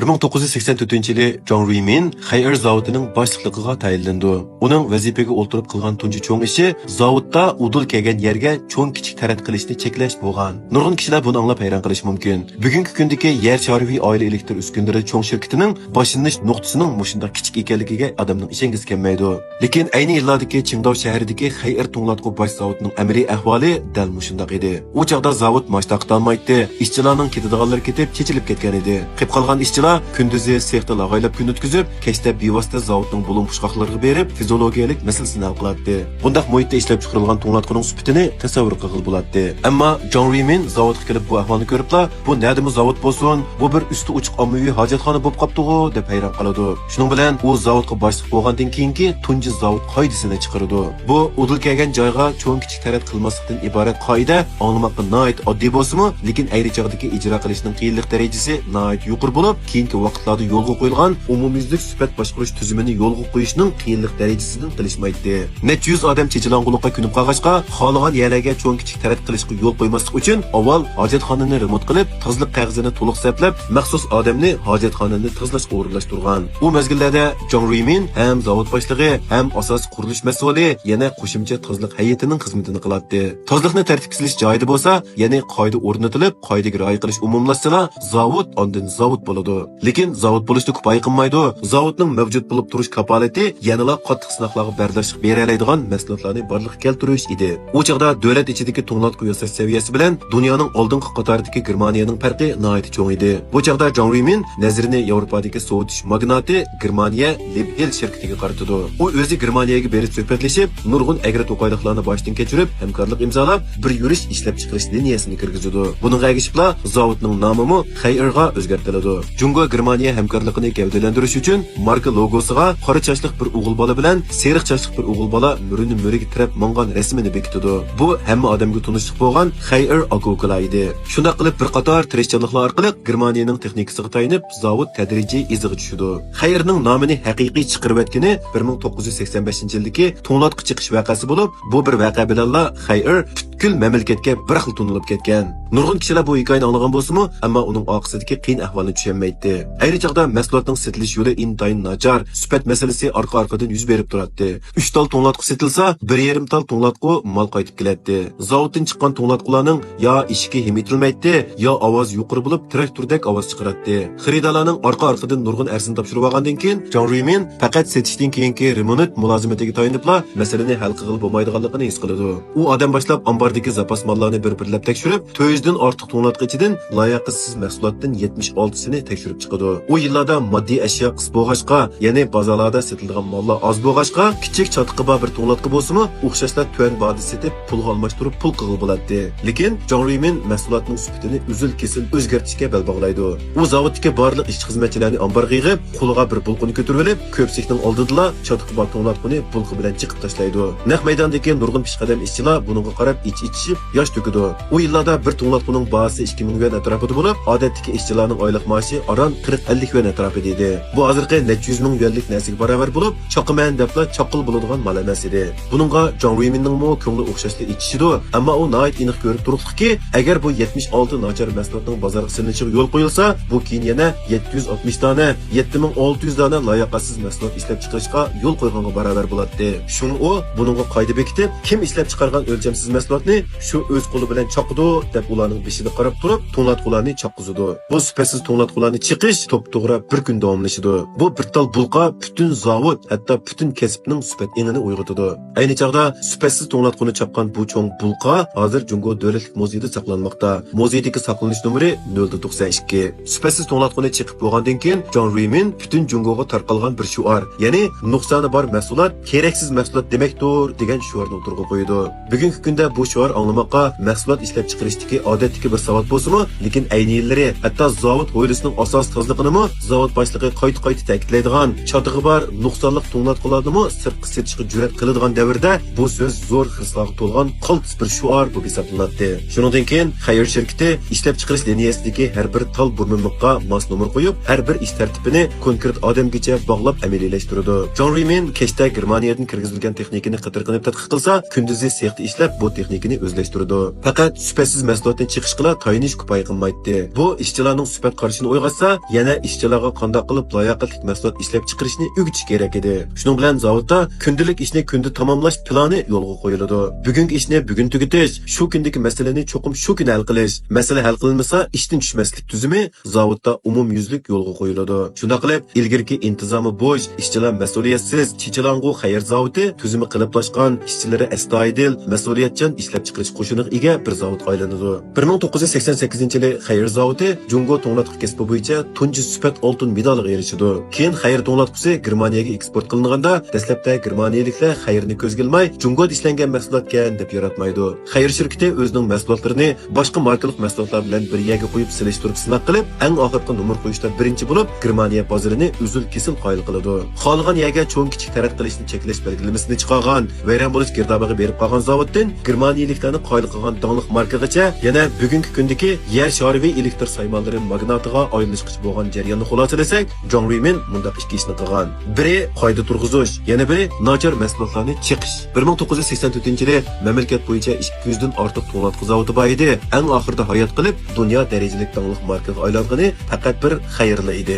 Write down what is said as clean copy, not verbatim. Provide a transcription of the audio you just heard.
1984-yili Jang Ruimin Xayir zavodining boshliqligiga tayinlandi. Uning vazifaga o'ltirib qilgan tunji cho'ng ishi zavodda udul kelgan yerga cho'ng kichik tarat qilishni cheklash bo'lgan. Nurg'un kishilar buni anglab hayron qilish mumkin. Bugungi kundagi Yer Chorviy oila elektr uskunalari cho'ng shirkatining boshlanish nuqtasining mushunda kichik ekanligiga odamning ishingiz kelmaydi. Lekin ayni yillardagi Qingdao shahridagi Xayir to'nglatqu bosh zavodining amaliy ahvoli dal mushundaq edi. U chaqda zavod mashtaqtalmaydi. Ishchilarning ketadiganlari ketib, chechilib ketgan edi. Qilib qolgan ishchilar kunduzi sexda lag'aylab kun o'tkazib, kechda bevosita zavodning bo'lum pushqoqlariga berib, fiziologiyalik masalasini hal qiladi. Bundaq muhitda ishlab chiqarilgan to'nglatquning sifatini tasavvur qilib bo'ladi. Ammo Jang Ruimin zavodga kelib bu ahvolni ko'ribla, bu nadimi zavod bo'lsin, bu bir usti uchiq ommaviy hojatxona bo'lib qopti-ku deb hayron qoladi. Shuning bilan u zavodga boshliq bo'lgandan keyingi tunji zavod qoidasini chiqaradi. Bu udul kelgan joyga cho'ng kichik tarat qilmaslikdan iborat qoida anglamoqqa noit oddiy bo'lsa-mu, lekin ayni chog'dagi ijro qilishning qiyinlik darajasi noit yuqori bo'lib, keyingi vaqtlarda yo'lga qo'yilgan umumyuzlik sifat boshqarish tizimini yo'lga qo'yishning qiyinlik darajasidan qilishmaydi. Necha yuz odam chechilang'uliqqa kunib qolg'achqa, xohlagan yerlarga cho'ng kichik tarat qilishga yo'l qo'ymaslik uchun avval hojatxonani remont qilib, tozalik qog'ozini to'liq saplab, maxsus odamni hojatxonani tozalashga o'rinlashtirgan. U mezgillarda Jang Ruimin ham zavod boshlig'i, ham asos qurilish mas'uli, yana qo'shimcha tozalik hay'atining xizmatini qiladi. Tozalikni tartibga joyida bo'lsa, ya'ni qoida o'rnatilib, qoidaga rioya qilish umumlashsa, zavod ondan zavod bo'ladi. Lekin zavod bo'lishni kifoya qilmaydi. Zavodning mavjud bo'lib turish kapolati yanada qattiq sinoqlarga bardoshlik bera oladigan mahsulotlarni borliqqa keltirish edi. U chaqda davlat ichidagi to'nglatqu yasash saviyasi bilan dunyoning oldingi qatoridagi Germaniyaning farqi nihoyat cho'ng edi. Bu chaqda Jang Ruimin nazarini Yevropadagi sovutish magnati Germaniya Liebherr shirkatiga qaratdi. U o'zi Germaniyaga berib suhbatlashib, nurg'un agri to'qayliqlarni boshdan kechirib, hamkorlik imzolab, bir yurish ishlab chiqarish liniyasini kirgizdi. Buning agishibla zavodning nomini Xayirga o'zgartirildi. Jungo Germaniya hamkorligini gavdalantirish uchun marka logosiga qora chachliq bir o'g'il bola bilan seriq chachliq bir o'g'il bola murini muriga tirab mongan rasmini bekitdi. Bu hamma odamga tunishliq bo'lgan Xayir Akukula edi. Shunda qilib bir qator tirishchiliklar orqali Germaniyaning texnikasiga tayinib, zavod tadrijiy iziga tushdi. Xayirning nomini haqiqiy chiqarib o'tgani 1985-yildagi to'nglatqi chiqish voqeasi bo'lib, bu bir voqea bilanla Xayir butkul mamlakatga bir xil tunilib ketgan. Nurg'un kishilar bu hikoyani anglagan bo'lsa-mu, ammo uning oqibatidagi qiyin ahvolni tushunmaydi. Ayni chaqda mahsulotning setilish yo'li intayin nachar, sifat masalasi orqa-orqadan yuz berib turadi. 3 tal to'nglatqu setilsa, 1,5 tal to'nglatqu mal qaytib keladi. Zavoddan chiqqan to'nglatqularning yo eshigi himitilmaydi, yo ovoz yuqori bo'lib, traktordek ovoz chiqaradi. Xaridorlarning orqa-orqadan nurg'un arsin topshirib olgandan keyin, Jang Ruimin faqat setishdan keyingi remont mulozimatiga tayinibla masalani hal qilib bo'lmaydiganligini his qiladi. U odam boshlab ambardagi zapas mallarni bir-birlab tekshirib, 400 dan ortiq to'nglatqi ichidan layoqsiz mahsulotdan 76sini tekshirib chiqadi. U yillarda moddiy ashyo qis bo'lg'achqa, ya'ni bozorlarda sotiladigan mollar oz bo'lg'achqa, kichik chatiqi bor bir to'nglatqi bo'lsa-mu, o'xshashlar tuan bodi setib, pulga almashtirib pul qilib bo'ladi. Lekin Jang Ruimin mahsulotning sifatini uzil-kesil o'zgartirishga bel bog'laydi. U zavoddagi barliq ishchi xizmatchilarni ambarga yig'ib, qo'liga bir bulqini ko'tarib olib, ko'pchilikning oldida chatiqi bor to'nglatqini bulqi bilan chiqib tashlaydi. Naq maydondagi nurg'un pishqadam ishchilar buningga qarab ich-ichishib, yosh to'kidi. U yillarda bir to'nglatqining bahasi 2000 yuan atrofida bo'lib, odatdagi ishchilarning oylik maoshi aran 40-50 yuan atrofida edi. Bu hozirgi necha yuz ming yuanlik narsaga barobar bo'lib, choqiman debla choqil bo'ladigan mal emas edi. Buningga Jang Ruiminning mo ko'ngli o'xshashli ichishidi, ammo u nihoyat aniq ko'rib turibdiki, agar bu 76 nachar mahsulotning bozorga silinishiga yo'l qo'yilsa, bu keyin yana 760 dona, 7600 dona layoqasiz mahsulot ishlab chiqarishga yo'l qo'yganga barobar bo'ladi. Shuni u buningga qoida bekitib, kim ishlab chiqargan o'lchamsiz mahsulotni shu o'z qo'li bilan choqidi deb ularning beshida qarab turib, to'nglatqularni choqqizdi. Bu sifatsiz to'nglatqularni chiqish to'p-to'g'ri bir kun davomlashadi. Bu bir tal bulqa butun zavod, hatto butun kasbning sifat engini uyg'otadi. Ayni chaqda sifatsiz to'nglatquni chaqqan bu cho'ng bulqa hozir Jungo davlatlik muzeyida saqlanmoqda. Muzeydagi saqlanish nomeri 092. Sifatsiz to'nglatquni chiqib bo'lgandan keyin Jang Ruimin butun Jungoga tarqalgan bir shuar, ya'ni nuqsoni bor mahsulot keraksiz mahsulot demakdir degan shuarni o'tirg'a qo'ydi. Bugungi kunda bu shuar anglamoqqa mahsulot ishlab chiqarishdagi odatdagi bir savod bo'lsa-mu, lekin ayni yillari hatto zavod hovlisining asos tozlig'ini zavod boshlig'i qayta ta'kidlaydigan, chotig'i bor nuqsonli to'nglatqularni sirtqi setishga jur'at qiladigan davrda bu so'z zo'r xirslarga to'lgan qaltis bir shuar bo'lib hisoblanadi. Shuningdan keyin Xayir shirkati ishlab chiqarish liniyasidagi har bir tal burmunliqqa mos nomer qo'yib, har bir ish tartibini konkret odamgacha bog'lab amaliylashtiradi. Jang Ruimin kechda Germaniyadan kirgizilgan texnikani qidirqinib tadqiq qilsa, kunduzi sexda ishlab bu texnikani o'zlashtiradi. Faqat sifatsiz mahsulotdan chiqish qila tayinish kifoya qilmaydi. Bu ishchilarning sifat qarashini o'yg'atsa, qilmasa, yana ishchilarga qanday qilib layoqatli mahsulot ishlab chiqarishni o'rgatish kerak edi. Shuning bilan zavodda kundalik ishni kunda tamomlash plani yo'lga qo'yiladi. Bugungi ishni bugun tugatish, shu kundagi masalani cho'qim shu kun hal qilish. Masala hal qilinmasa, ishdan tushmaslik tuzumi zavodda umumyuzlik yo'lga qo'yiladi. Shunday qilib, ilgirki intizomi bo'sh, ishchilar mas'uliyatsiz, Chichalang'u xayr zavodi tuzumi qiliblashgan, ishchilari astoydil, mas'uliyatchan ishlab chiqarish qo'shiniga ega bir zavodga aylanadi. 1988-yili xayr zavodi Jungo to'nglatqi kasbi bo'yicha tunji sifat oltin medaliga erishdi. Keyin xayr to'nglatqisi Germaniyaga eksport qilinganda, dastlabda germaniyaliklar xayrni ko'zga ilmay, Jungoda ishlangan mahsulotgan deb yaratmaydi. Xayr shirkati o'zining mahsulotlarini boshqa markalik mahsulotlar bilan bir yerga qo'yib selishtirib sinab qilib, eng oxirgi nomer qo'yishda birinchi bo'lib Germaniya bozorini uzul-kesil qoyil qiladi. Qolgan yerga cho'ng kichik tarat qilishni cheklash belgilamasini chiqargan, vayron bo'lish girdobiga berib qolgan zavoddan germaniyaliklarni qoyil qilgan dongliq markagacha yana bugungi kundagi yer shariviy elektr saymonlari magnatiga aylanishqich bo'lgan jarayonni xulosalasak, Zhang Ruimin mundaq ikki ishni qilgan. Biri qoida turg'izish, yana biri nachar mahsulotlarni chiqish. 1984-yili mamlakat bo'yicha 200 dan ortiq to'g'latqi zavodi bor edi. Eng oxirida hayot qilib, dunyo darajalik dongliq markaga aylangani faqat bir xayrli edi.